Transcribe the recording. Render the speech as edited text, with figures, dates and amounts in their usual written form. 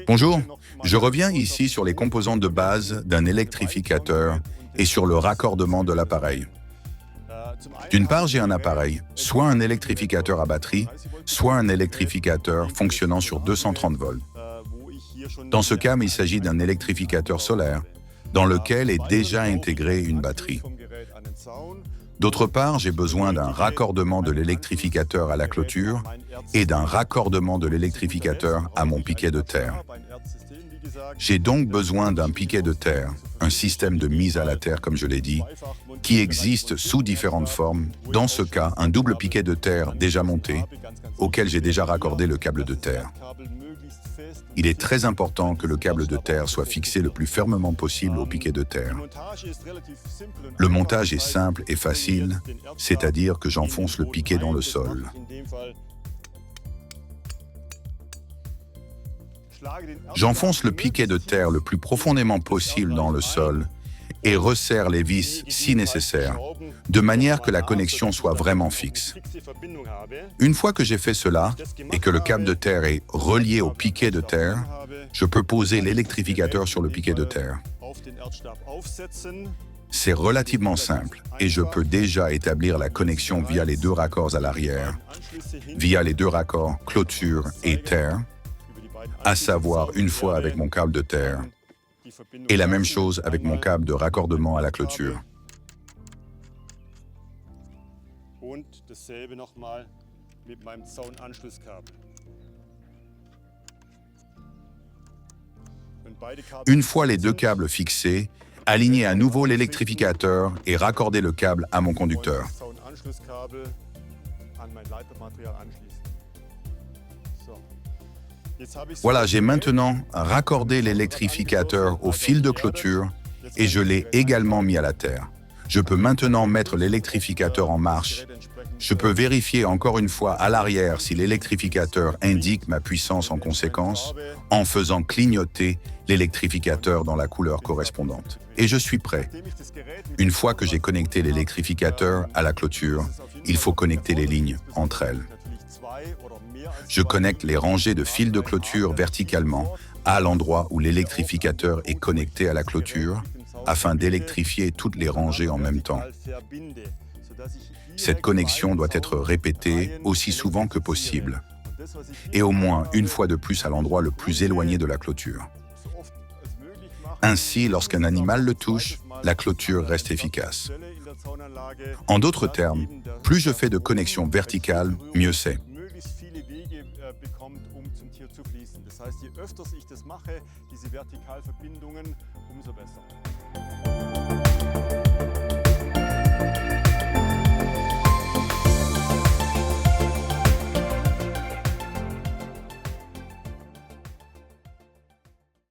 Bonjour, je reviens ici sur les composantes de base d'un électrificateur et sur le raccordement de l'appareil. D'une part, j'ai un appareil, soit un électrificateur à batterie, soit un électrificateur fonctionnant sur 230 volts. Dans ce cas, il s'agit d'un électrificateur solaire, dans lequel est déjà intégrée une batterie. D'autre part, j'ai besoin d'un raccordement de l'électrificateur à la clôture et d'un raccordement de l'électrificateur à mon piquet de terre. J'ai donc besoin d'un piquet de terre, un système de mise à la terre, comme je l'ai dit, qui existe sous différentes formes. Dans ce cas, un double piquet de terre déjà monté, auquel j'ai déjà raccordé le câble de terre. Il est très important que le câble de terre soit fixé le plus fermement possible au piquet de terre. Le montage est simple et facile, c'est-à-dire que j'enfonce le piquet dans le sol. J'enfonce le piquet de terre le plus profondément possible dans le sol et resserre les vis si nécessaire, de manière que la connexion soit vraiment fixe. Une fois que j'ai fait cela et que le câble de terre est relié au piquet de terre, je peux poser l'électrificateur sur le piquet de terre. C'est relativement simple et je peux déjà établir la connexion via les deux raccords à l'arrière, via les deux raccords clôture et terre, à savoir une fois avec mon câble de terre et la même chose avec mon câble de raccordement à la clôture. Une fois les deux câbles fixés, alignez à nouveau l'électrificateur et raccordez le câble à mon conducteur. Voilà, j'ai maintenant raccordé l'électrificateur au fil de clôture et je l'ai également mis à la terre. Je peux maintenant mettre l'électrificateur en marche. Je peux vérifier encore une fois à l'arrière si l'électrificateur indique ma puissance en conséquence en faisant clignoter l'électrificateur dans la couleur correspondante. Et je suis prêt. Une fois que j'ai connecté l'électrificateur à la clôture, il faut connecter les lignes entre elles. Je connecte les rangées de fils de clôture verticalement à l'endroit où l'électrificateur est connecté à la clôture afin d'électrifier toutes les rangées en même temps. Cette connexion doit être répétée aussi souvent que possible et au moins une fois de plus à l'endroit le plus éloigné de la clôture. Ainsi, lorsqu'un animal le touche, la clôture reste efficace. En d'autres termes, plus je fais de connexions verticales, mieux c'est. Das heißt, je öfter ich das mache, diese Vertikalverbindungen, umso besser.